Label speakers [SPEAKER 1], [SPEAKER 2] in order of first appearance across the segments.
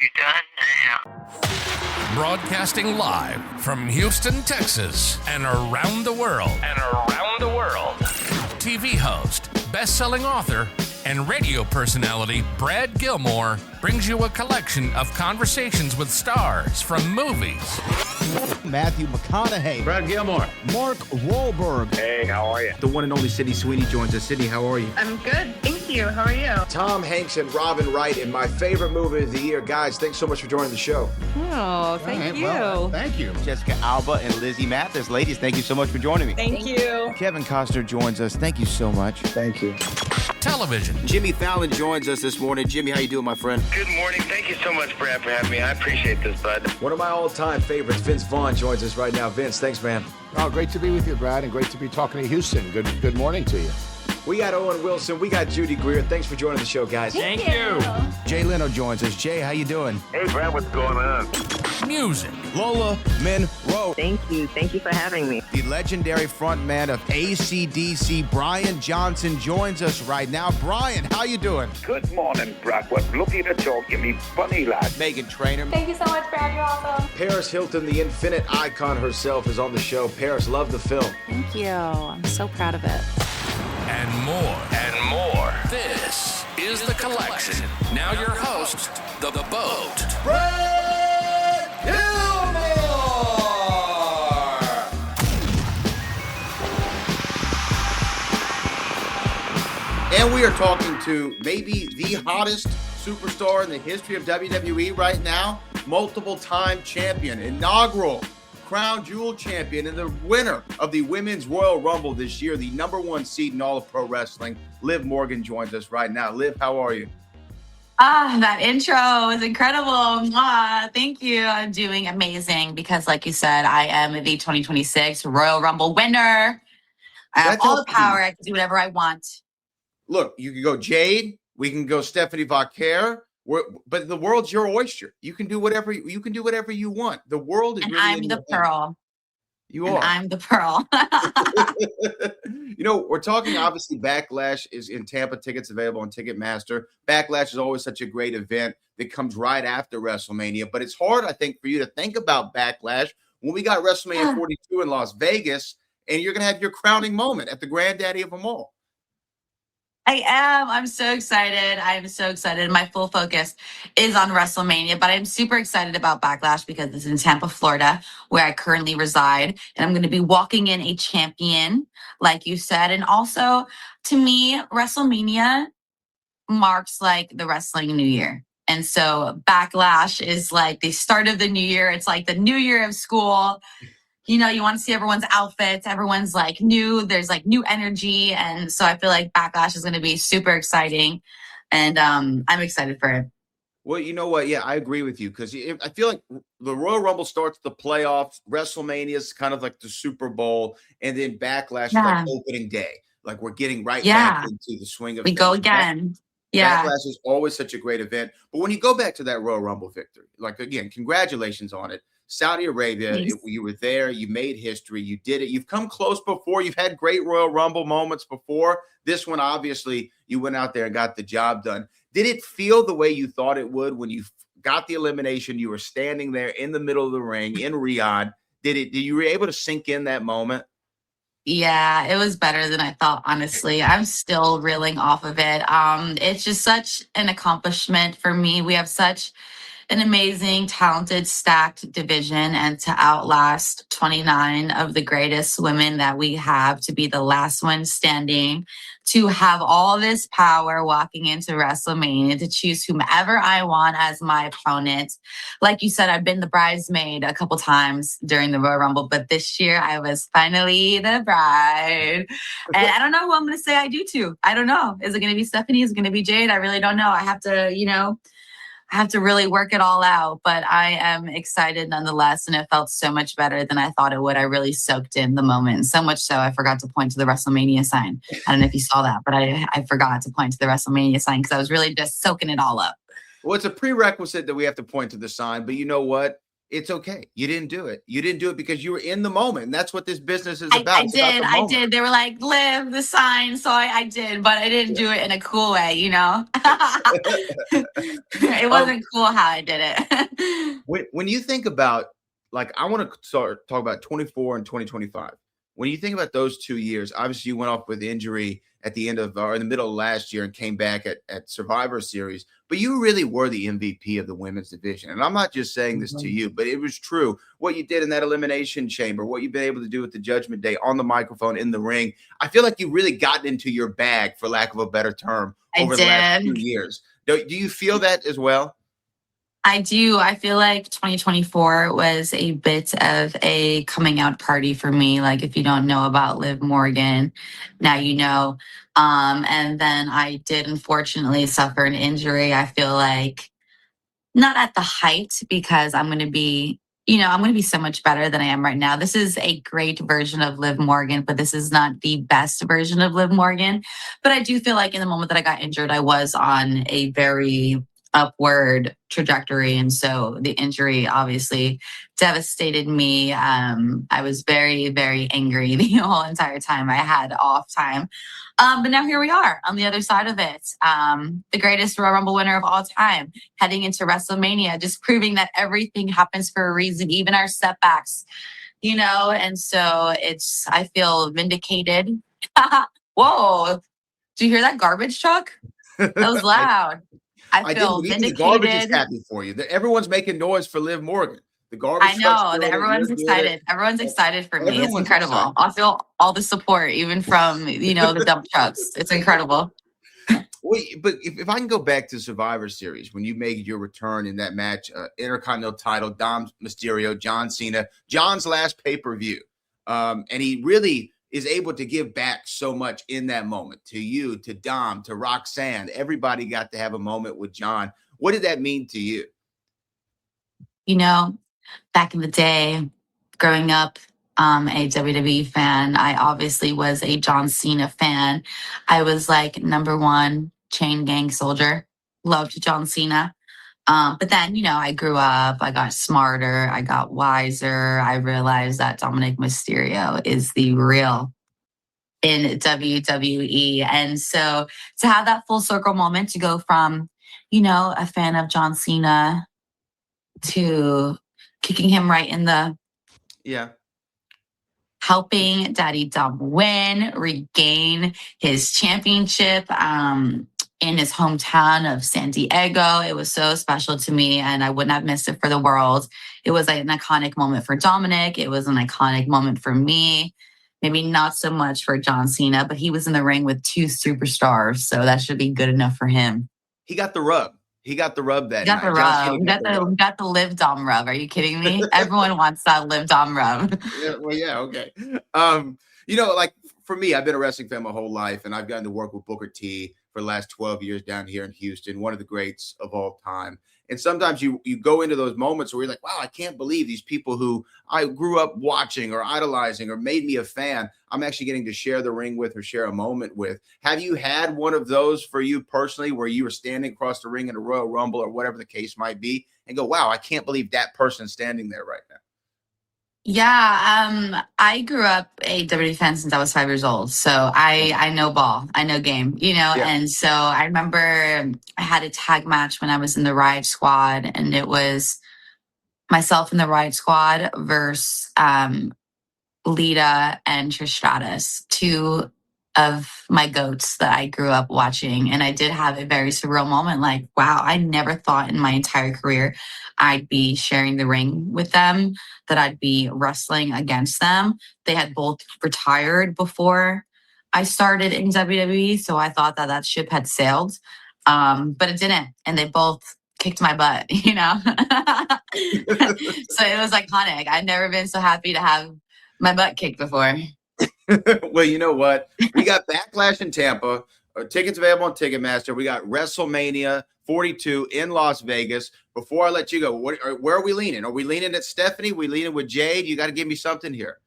[SPEAKER 1] you done now?
[SPEAKER 2] Broadcasting live from Houston, Texas, and around the world. TV host, best-selling author, and radio personality Brad Gilmore brings you a collection of conversations with stars from movies.
[SPEAKER 3] Matthew McConaughey.
[SPEAKER 4] Brad Gilmore.
[SPEAKER 3] Mark Wahlberg.
[SPEAKER 5] Hey, how are you?
[SPEAKER 4] The one and only Sydney Sweeney joins us. Sydney, how are you?
[SPEAKER 6] I'm good, thank you. How are you?
[SPEAKER 5] Tom Hanks and Robin Wright in my favorite movie of the year. Guys, thanks so much for joining the show.
[SPEAKER 6] Oh, thank you.
[SPEAKER 3] Well, thank you. Jessica Alba and Lizzie Mathis. Ladies, thank you so much for joining me.
[SPEAKER 6] Thank you.
[SPEAKER 3] Kevin Costner joins us. Thank you so much.
[SPEAKER 5] Thank you.
[SPEAKER 2] Television.
[SPEAKER 4] Jimmy Fallon joins us this morning. Jimmy, how you doing, my friend?
[SPEAKER 1] Good morning. Thank you so much, Brad, for having me. I appreciate this, bud.
[SPEAKER 5] One of my all-time favorites, Vince Vaughn, joins us right now. Vince, thanks, man.
[SPEAKER 7] Oh, great to be with you, Brad, and great to be talking to Houston. Good morning to you.
[SPEAKER 5] We got Owen Wilson. We got Judy Greer. Thanks for joining the show, guys.
[SPEAKER 6] Thank you.
[SPEAKER 3] Jay Leno joins us. Jay, how you doing?
[SPEAKER 5] Hey, Brad, what's going on?
[SPEAKER 2] Music.
[SPEAKER 3] Lola Monroe.
[SPEAKER 6] Thank you. Thank you for having me.
[SPEAKER 3] The legendary frontman of AC/DC, Brian Johnson, joins us right now. Brian, how you doing?
[SPEAKER 8] Good morning, Brad. What looking to talk to me funny, lad.
[SPEAKER 3] Megan Trainor.
[SPEAKER 9] Thank you so much, Brad. You're awesome.
[SPEAKER 5] Paris Hilton, the infinite icon herself, is on the show. Paris, love the film.
[SPEAKER 9] Thank you. I'm so proud of it.
[SPEAKER 2] And more. This is The Collection. Now your host, The Boat.
[SPEAKER 3] Brad Gilmore! And we are talking to maybe the hottest superstar in the history of WWE right now, multiple-time champion, inaugural crown jewel champion, and the winner of the Women's Royal Rumble this year, the #1 seed in all of pro wrestling. Liv Morgan joins us right now. Liv, how are you?
[SPEAKER 9] That intro is incredible. Thank you. I'm doing amazing because, like you said, I am the 2026 Royal Rumble winner. I have all the power. I can do whatever I want.
[SPEAKER 3] Look, you can go Jade. We can go Stephanie Vauquer. But the world's your oyster. You can do whatever you want. The world is.
[SPEAKER 9] And
[SPEAKER 3] really
[SPEAKER 9] I'm the pearl.
[SPEAKER 3] You are.
[SPEAKER 9] I'm the pearl.
[SPEAKER 3] You know, we're talking obviously Backlash is in Tampa. Tickets available on Ticketmaster. Backlash is always such a great event that comes right after WrestleMania. But it's hard, I think, for you to think about Backlash when we got WrestleMania 42 in Las Vegas, and you're going to have your crowning moment at the granddaddy of them all.
[SPEAKER 9] I am. I'm so excited. My full focus is on WrestleMania, but I'm super excited about Backlash because it's in Tampa, Florida, where I currently reside. And I'm going to be walking in a champion, like you said. And also, to me, WrestleMania marks like the wrestling new year. And so Backlash is like the start of the new year. It's like the new year of school. You know, you want to see everyone's outfits. Everyone's like new. There's like new energy. And so I feel like Backlash is going to be super exciting. And I'm excited for it.
[SPEAKER 3] Well, you know what? Yeah, I agree with you because I feel like the Royal Rumble starts the playoffs. WrestleMania is kind of like the Super Bowl. And then Backlash is like opening day. Like we're getting right back into the swing of
[SPEAKER 9] we
[SPEAKER 3] things.
[SPEAKER 9] Go again. Yeah.
[SPEAKER 3] Backlash is always such a great event. But when you go back to that Royal Rumble victory, like, again, congratulations on it. Saudi Arabia, you were there, you made history, you did it. You've come close before. You've had great Royal Rumble moments before. This one, obviously, you went out there and got the job done. Did it feel the way you thought it would when you got the elimination? You were standing there in the middle of the ring in Riyadh. Did you were able to sink in that moment?
[SPEAKER 9] Yeah, it was better than I thought, honestly. I'm still reeling off of it. It's just such an accomplishment for me. We have such an amazing, talented, stacked division, and to outlast 29 of the greatest women that we have, to be the last one standing, to have all this power walking into WrestleMania, to choose whomever I want as my opponent. Like you said, I've been the bridesmaid a couple times during the Royal Rumble, but this year I was finally the bride. And I don't know who I'm going to say I do to. I don't know. Is it going to be Stephanie? Is it going to be Jade? I really don't know. I have to really work it all out, but I am excited nonetheless, and it felt so much better than I thought it would. I really soaked in the moment, so much so I forgot to point to the WrestleMania sign. I don't know if you saw that, but I forgot to point to the WrestleMania sign because I was really just soaking it all up.
[SPEAKER 3] Well, it's a prerequisite that we have to point to the sign, but you know what? It's okay. You didn't do it. You didn't do it because you were in the moment. And that's what this business is
[SPEAKER 9] I
[SPEAKER 3] about. It's about the
[SPEAKER 9] I
[SPEAKER 3] moment.
[SPEAKER 9] did. They were like, Liv, the sign. So I did, but I didn't do it in a cool way, you know? It wasn't cool how I did it.
[SPEAKER 3] When you think about, like, I want to talk about 24 and 2025. When you think about those 2 years, obviously you went off with injury at the end of, or in the middle of last year, and came back at Survivor Series, but you really were the MVP of the women's division. And I'm not just saying this to you, but it was true. What you did in that elimination chamber, what you've been able to do with the Judgment Day, on the microphone, in the ring, I feel like you really gotten into your bag, for lack of a better term, over the last 2 years. Do you feel that as well?
[SPEAKER 9] I do. I feel like 2024 was a bit of a coming out party for me. Like, if you don't know about Liv Morgan, now you know. And then I did unfortunately suffer an injury. I feel like not at the height, because I'm going to be, I'm going to be so much better than I am right now. This is a great version of Liv Morgan, but this is not the best version of Liv Morgan. But I do feel like in the moment that I got injured, I was on a very upward trajectory, and so the injury obviously devastated me. I was very, very angry the whole entire time. I had off time, but now here we are on the other side of it. The greatest Royal Rumble winner of all time, heading into WrestleMania, just proving that everything happens for a reason, even our setbacks, and so I feel vindicated. Whoa, do you hear that garbage truck? That was loud. I feel vindicated.
[SPEAKER 3] The garbage is happy for you. Everyone's making noise for Liv Morgan. The garbage.
[SPEAKER 9] I know that everyone's excited. Everyone's excited for me. It's incredible. Excited. I feel all the support, even from the dump trucks. It's incredible.
[SPEAKER 3] Wait, but if I can go back to Survivor Series, when you made your return in that match, Intercontinental title, Dom Mysterio, John Cena, John's last pay-per-view, and he really is able to give back so much in that moment to you, to Dom, to Roxanne. Everybody got to have a moment with John. What did that mean to you?
[SPEAKER 9] Back in the day, growing up, a WWE fan, I obviously was a John Cena fan. I was like #1 chain gang soldier. Loved John Cena. But then, I grew up, I got smarter, I got wiser. I realized that Dominic Mysterio is the real in WWE. And so to have that full circle moment, to go from, a fan of John Cena to kicking him right in the...
[SPEAKER 3] Yeah.
[SPEAKER 9] Helping Daddy Dom win, regain his championship, in his hometown of San Diego. It was so special to me, and I wouldn't have missed it for the world. It was an iconic moment for Dominic. It was an iconic moment for me. Maybe not so much for John Cena, but he was in the ring with 2 superstars, so that should be good enough for him.
[SPEAKER 3] He got the rub. He got the rub that
[SPEAKER 9] night. We got the Liv Dom rub. Are you kidding me? Everyone wants that Liv Dom rub.
[SPEAKER 3] Yeah, okay. Like for me, I've been a wrestling fan my whole life, and I've gotten to work with Booker T for the last 12 years down here in Houston, one of the greats of all time. And sometimes you go into those moments where you're like, wow, I can't believe these people who I grew up watching or idolizing or made me a fan, I'm actually getting to share the ring with or share a moment with. Have you had one of those for you personally, where you were standing across the ring in a Royal Rumble or whatever the case might be, and go, wow, I can't believe that person's standing there right now?
[SPEAKER 9] Yeah, I grew up a WWE fan since I was 5 years old. So I know ball, I know game, yeah. And so I remember I had a tag match when I was in the Riot Squad, and it was myself in the Riot Squad versus Lita and Trish Stratus, 2 of my goats that I grew up watching. And I did have a very surreal moment, like, wow, I never thought in my entire career I'd be sharing the ring with them, that I'd be wrestling against them. They had both retired before I started in WWE, so I thought that ship had sailed, but it didn't, and they both kicked my butt, So it was iconic. I'd never been so happy to have my butt kicked before.
[SPEAKER 3] Well, you know what? We got Backlash in Tampa. Tickets available on Ticketmaster. We got WrestleMania 42 in Las Vegas. Before I let you go, where are we leaning? Are we leaning at Stephanie? We leaning with Jade? You got to give me something here.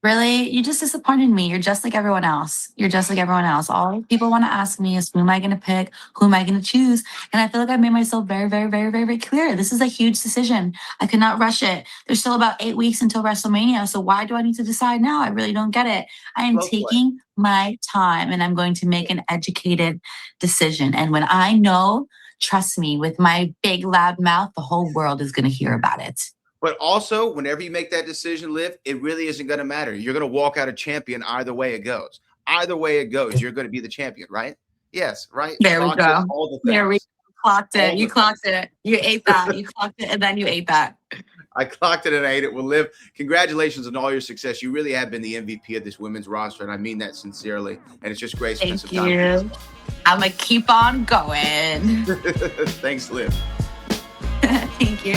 [SPEAKER 9] Really? You just disappointed me. You're just like everyone else. You're just like everyone else. All people want to ask me is, who am I going to pick? Who am I going to choose? And I feel like I made myself very, very, very, very, very clear. This is a huge decision. I could not rush it. There's still about 8 weeks until WrestleMania. So why do I need to decide now? I really don't get it. I am taking my time and I'm going to make an educated decision. And when I know, trust me, with my big, loud mouth, the whole world is going to hear about it.
[SPEAKER 3] But also, whenever you make that decision, Liv, it really isn't going to matter. You're going to walk out a champion either way it goes. Either way it goes, you're going to be the champion, right? Yes, right?
[SPEAKER 9] There we go. There we clocked it. You clocked it. You ate that. You clocked it, and then you ate that.
[SPEAKER 3] I clocked it and I ate it. Well, Liv, congratulations on all your success. You really have been the MVP of this women's roster, and I mean that sincerely. And it's just great to spend some time.
[SPEAKER 9] I'm going to keep on going.
[SPEAKER 3] Thanks, Liv.
[SPEAKER 9] Thank you.